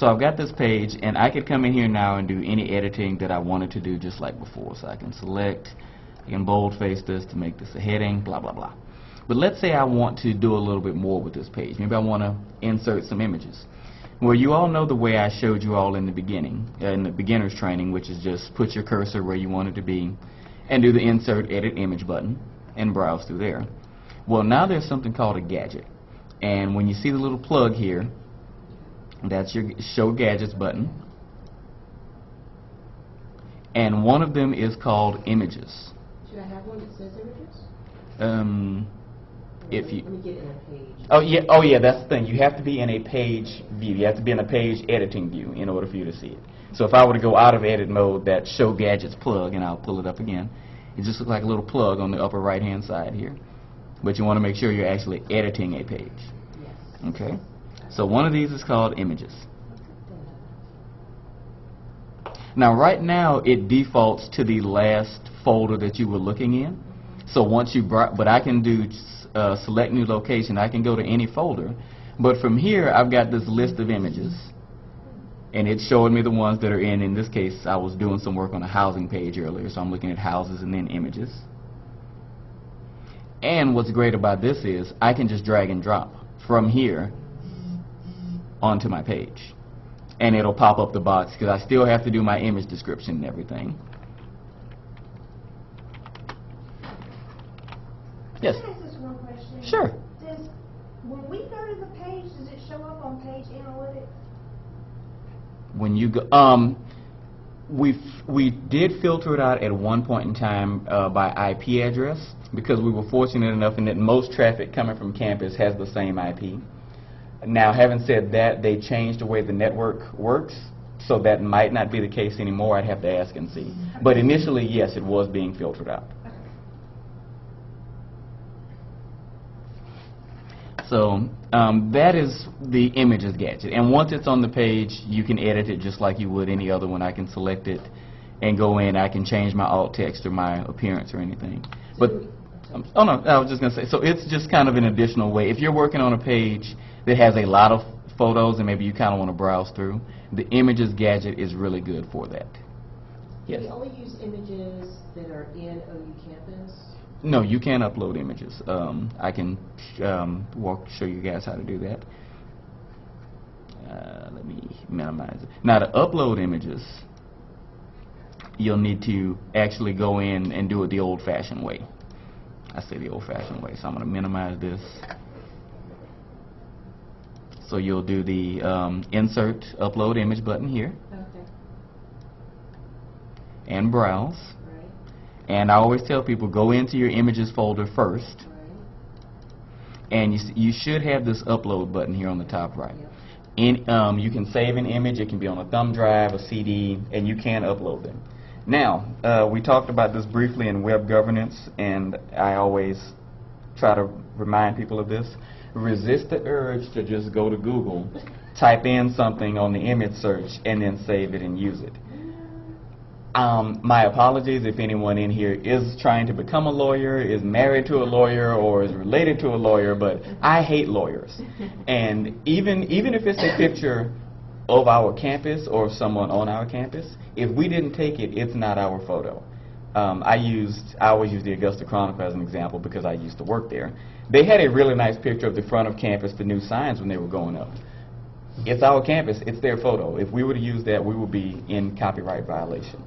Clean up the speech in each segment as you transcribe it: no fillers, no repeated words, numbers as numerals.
So I've got this page, and I could come in here now and do any editing that I wanted to do just like before. So I can select, I can boldface this to make this a heading, blah, blah, blah. But let's say I want to do a little bit more with this page. Maybe I want to insert some images. Well, you all know the way I showed you all in the beginning, in the beginner's training, which is just put your cursor where you want it to be and do the Insert Edit Image button and browse through there. Well, now there's something called a gadget. And when you see the little plug here, that's your Show Gadgets button. And one of them is called Images. Should I have one that says Images? If you Let me get it in a page. Oh yeah, that's the thing. You have to be in a page view. You have to be in a page editing view in order for you to see it. So if I were to go out of edit mode, that Show Gadgets plug, and I'll pull it up again, it just looks like a little plug on the upper right hand side here. But you want to make sure you're actually editing a page. Yes. Okay? So one of these is called Images. Now right now it defaults to the last folder that you were looking in. So once you but I can do select new location. I can go to any folder, but from here I've got this list of images, and it's showing me the ones that are in this case I was doing some work on a housing page earlier, so I'm looking at houses and then images. And what's great about this is I can just drag and drop from here onto my page, and it'll pop up the box because I still have to do my image description and everything. Yes? Can I ask this one question? Sure. When we go to the page, does it show up on Page Analytics? When you go, we did filter it out at one point in time by IP address because we were fortunate enough in that most traffic coming from campus has the same IP. Now, having said that, they changed the way the network works, so that might not be the case anymore. I'd have to ask and see. But initially, yes, it was being filtered out. So that is the Images gadget, and once it's on the page you can edit it just like you would any other one. I can select it and go in. I can change my alt text or my appearance or anything. But oh no, I was just going to say, so it's just kind of an additional way. If you're working on a page that has a lot of photos and maybe you kind of want to browse through, the Images gadget is really good for that. Yes? Do we only use images that are in OU Campus? No, you can upload images. I can show you guys how to do that. Let me minimize it. Now to upload images, you'll need to actually go in and do it the old-fashioned way. I say the old-fashioned way, so I'm going to minimize this. So you'll do the Insert Upload Image button here. Okay. And browse. Right. And I always tell people, go into your images folder first. Right. And you should have this upload button here on the top right. Yep. You can save an image. It can be on a thumb drive, a CD, and you can upload them. Now, we talked about this briefly in web governance, and I always try to remind people of this. Resist the urge to just go to Google, type in something on the image search, and then save it and use it. My apologies if anyone in here is trying to become a lawyer, is married to a lawyer, or is related to a lawyer, but I hate lawyers. And even if it's a picture of our campus or someone on our campus, if we didn't take it, it's not our photo. I always use the Augusta Chronicle as an example because I used to work there. They had a really nice picture of the front of campus, the new signs when they were going up. It's our campus, it's their photo. If we were to use that, we would be in copyright violation.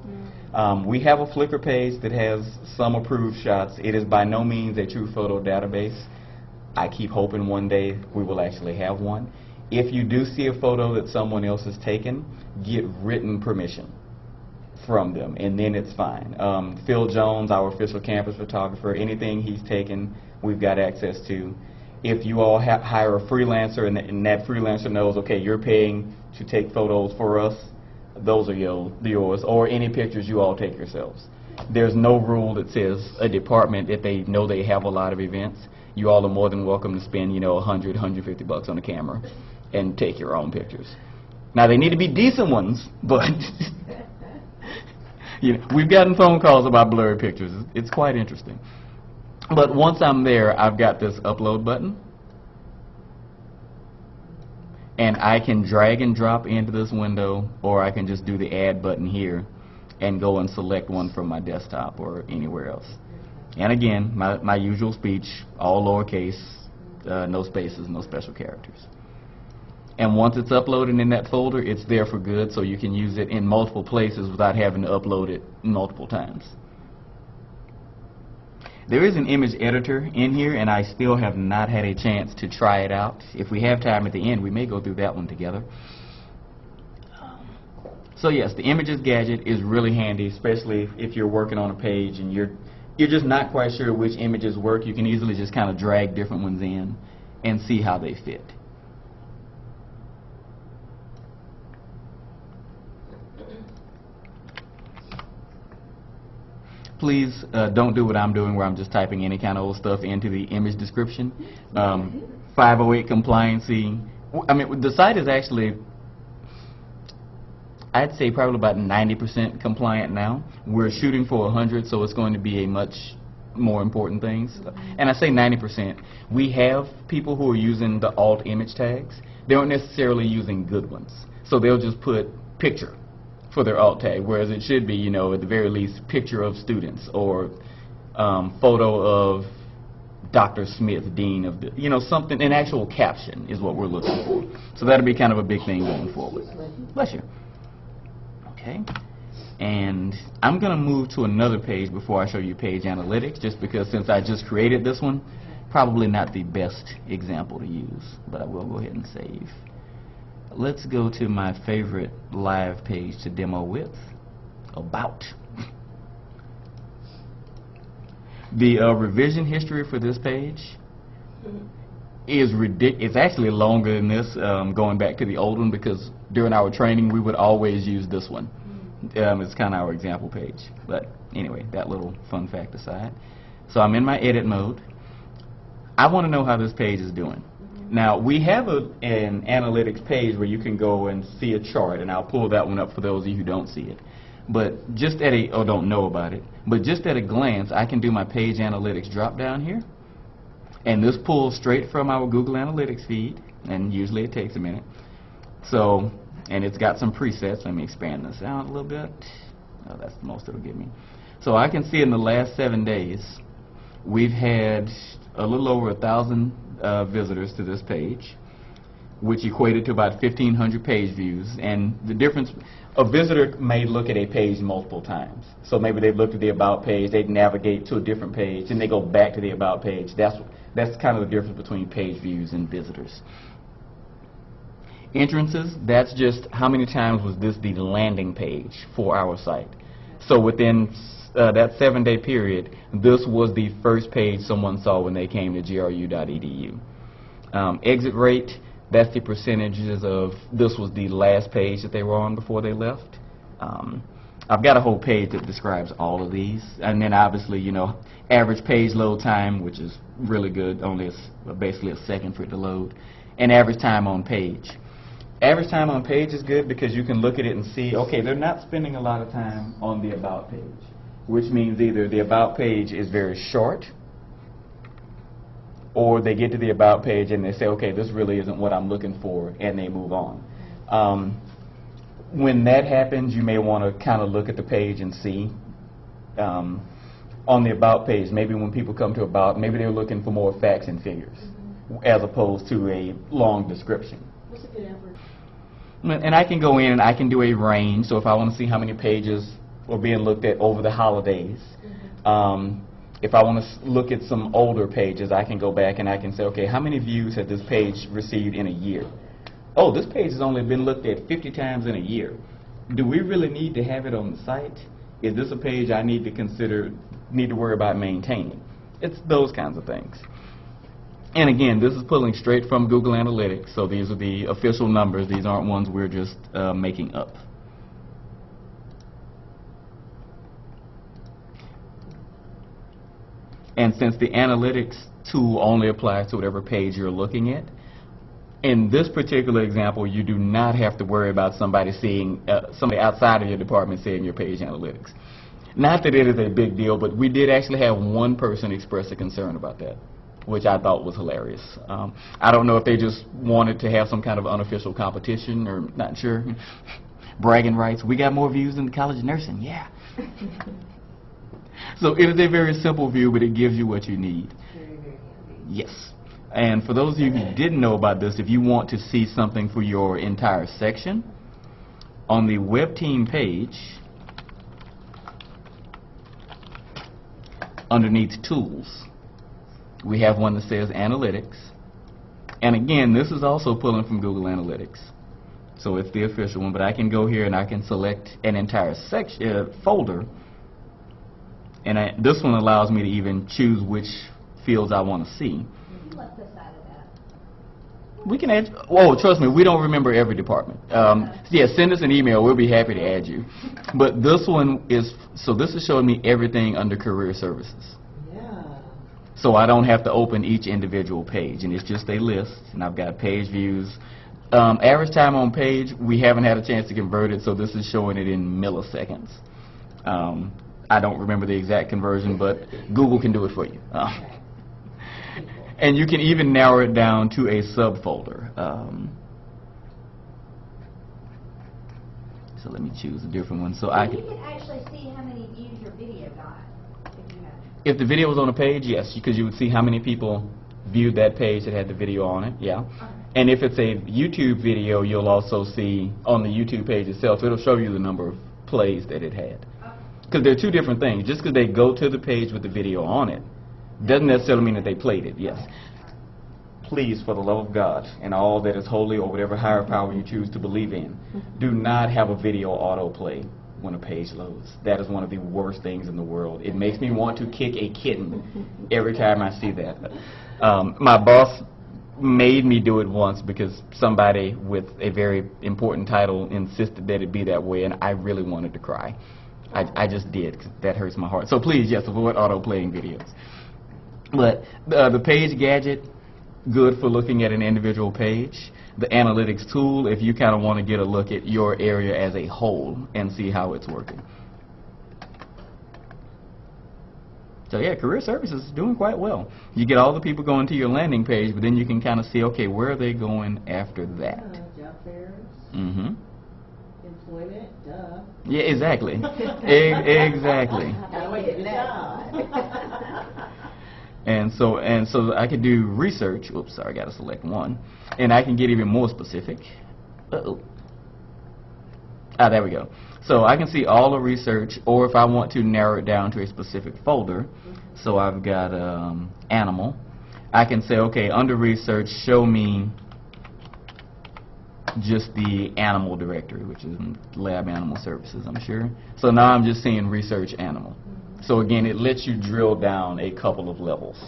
We have a Flickr page that has some approved shots. It is by no means a true photo database. I keep hoping one day we will actually have one. If you do see a photo that someone else has taken, get written permission from them, and then it's fine. Phil Jones, our official campus photographer, anything he's taken, we've got access to. If you all hire a freelancer and that freelancer knows, okay, you're paying to take photos for us, those are yours, or any pictures you all take yourselves. There's no rule that says a department, if they know they have a lot of events, you all are more than welcome to spend, you know, $100, $150 on a camera and take your own pictures. Now, they need to be decent ones, but you know, we've gotten phone calls about blurry pictures. It's quite interesting. But once I'm there, I've got this upload button. and I can drag and drop into this window, or I can just do the add button here and go and select one from my desktop or anywhere else. And again, my usual speech, all lowercase, no spaces, no special characters. And once it's uploaded in that folder, it's there for good, so you can use it in multiple places without having to upload it multiple times. There is an image editor in here, and I still have not had a chance to try it out. If we have time at the end, we may go through that one together. So yes, the Images gadget is really handy, especially if you're working on a page and you're just not quite sure which images work. You can easily just kind of drag different ones in and see how they fit. Please don't do what I'm doing, where I'm just typing any kind of old stuff into the image description. 508 compliancy. I mean, the site is actually, I'd say, probably about 90% compliant now. We're shooting for 100, so it's going to be a much more important things. And I say 90%. We have people who are using the alt image tags. They aren't necessarily using good ones. So they'll just put picture for their alt tag, whereas it should be, you know, at the very least, picture of students, or photo of Dr. Smith, Dean of the, you know, something, an actual caption is what we're looking for. So that'll be kind of a big thing going forward. Bless you. Okay. And I'm going to move to another page before I show you page analytics, just because since I just created this one, probably not the best example to use, but I will go ahead and save. Let's go to my favorite live page to demo with, About. The revision history for this page is ridiculous. It's actually longer than this, going back to the old one, because during our training we would always use this one. It's kind of our example page. But anyway, that little fun fact aside. So I'm in my edit mode. I want to know how this page is doing. Now, we have an analytics page where you can go and see a chart, and I'll pull that one up for those of you who don't see it. But just at a, or don't know about it, but just at a glance, I can do my page analytics drop down here, and this pulls straight from our Google Analytics feed, and usually it takes a minute. So, and it's got some presets. Let me expand this out a little bit. Oh, that's the most it'll give me. So I can see in the last 7 days, we've had a little over 1,000 visitors to this page, which equated to about 1,500 page views. And the difference, a visitor may look at a page multiple times. So maybe they've looked at the About page, they navigate to a different page, and they go back to the About page. That's kind of the difference between page views and visitors. Entrances, that's just how many times was this the landing page for our site. So within that 7-day period, this was the first page someone saw when they came to gru.edu. Exit rate, that's the percentages of this was the last page that they were on before they left. I've got a whole page that describes all of these. And then obviously, you know, average page load time, which is really good, only basically a second for it to load, and average time on page. Average time on page is good because you can look at it and see, okay, they're not spending a lot of time on the About page, which means either the About page is very short, or they get to the About page and they say, okay, this really isn't what I'm looking for, and they move on. When that happens, you may want to kind of look at the page and see. On the About page, maybe when people come to About, maybe they're looking for more facts and figures, as opposed to a long description. What's a good average? And I can go in and I can do a range, so if I want to see how many pages were being looked at over the holidays. If I want to look at some older pages, I can go back and I can say, okay, how many views has this page received in a year? Oh, this page has only been looked at 50 times in a year. Do we really need to have it on the site? Is this a page I need to worry about maintaining? It's those kinds of things. And again, this is pulling straight from Google Analytics, so these are the official numbers. These aren't ones we're just making up. And since the analytics tool only applies to whatever page you're looking at, in this particular example, you do not have to worry about somebody seeing, somebody outside of your department seeing your page analytics. Not that it is a big deal, but we did actually have one person express a concern about that. which I thought was hilarious. I don't know if they just wanted to have some kind of unofficial competition, or not sure. Bragging rights. We got more views than the College of Nursing. Yeah. So it is a very simple view, but it gives you what you need. Very, very handy. Yes. And for those of you who didn't know about this, if you want to see something for your entire section, on the web team page, underneath tools, we have one that says analytics. And again, this is also pulling from Google Analytics. So it's the official one, but I can go here and I can select an entire section folder. And this one allows me to even choose which fields I want to see. You left this out of that. We can add, oh, trust me, we don't remember every department. Yeah, send us an email, we'll be happy to add you. But this one is, so this is showing me everything under career services. Yeah. So I don't have to open each individual page, and it's just a list, and I've got page views. Average time on page, we haven't had a chance to convert it, so this is showing it in milliseconds. I don't remember the exact conversion, but Google can do it for you. And you can even narrow it down to a subfolder. So let me choose a different one. So I You can, can actually see how many views your video got, if you have. if the video was on a page, yes, because you would see how many people viewed that page that had the video on it, yeah. And if it's a YouTube video, you'll also see on the YouTube page itself, it'll show you the number of plays that it had. Because they're two different things. Just because they go to the page with the video on it doesn't necessarily mean that they played it, yes. Please, for the love of God and all that is holy or whatever higher power you choose to believe in, do not have a video autoplay when a page loads. That is one of the worst things in the world. It makes me want to kick a kitten every time I see that. My boss made me do it once because somebody with a very important title insisted that it be that way, and I really wanted to cry. I just did, 'cause that hurts my heart. So please, yes, avoid auto-playing videos. But the page gadget, good for looking at an individual page. The analytics tool, if you kind of want to get a look at your area as a whole and see how it's working. So yeah, career services is doing quite well. You get all the people going to your landing page, but then you can kind of see, okay, where are they going after that? Job fairs, Mm-hmm. employment, duh. Yeah, exactly. Exactly. Gotta wait for the job. And so I could do research. Oops, sorry, I got to select one. And I can get even more specific. Uh-oh. Ah, there we go. So I can see all the research, or if I want to narrow it down to a specific folder. So I've got animal. I can say, okay, under research, show me just the animal directory, which is lab animal services, I'm sure. So now I'm just seeing research animal. So again, it lets you drill down a couple of levels.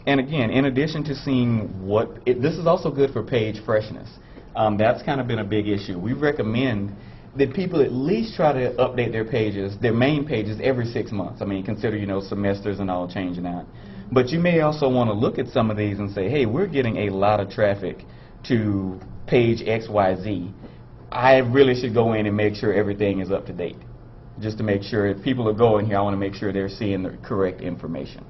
And again, in addition to seeing this is also good for page freshness. That's kind of been a big issue. We recommend that people at least try to update their pages, their main pages, every 6 months. I mean, consider, semesters and all changing out. But you may also want to look at some of these and say, hey, we're getting a lot of traffic to page XYZ. I really should go in and make sure everything is up to date. Just to make sure if people are going here, I want to make sure they're seeing the correct information.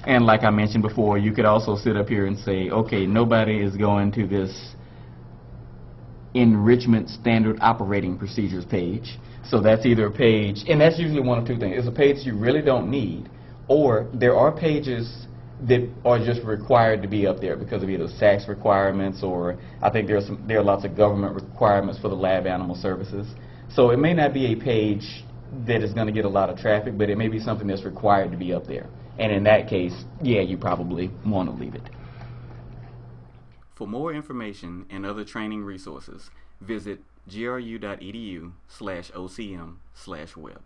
And like I mentioned before, you could also sit up here and say, okay, nobody is going to this enrichment standard operating procedures page. So that's either a page, and that's usually one of two things. It's a page you really don't need, or there are pages that are just required to be up there because of either SACS requirements, or I think there are lots of government requirements for the lab animal services. So it may not be a page that is going to get a lot of traffic, but it may be something that's required to be up there. And in that case, yeah, you probably want to leave it. For more information and other training resources, visit gru.edu/ocm/web.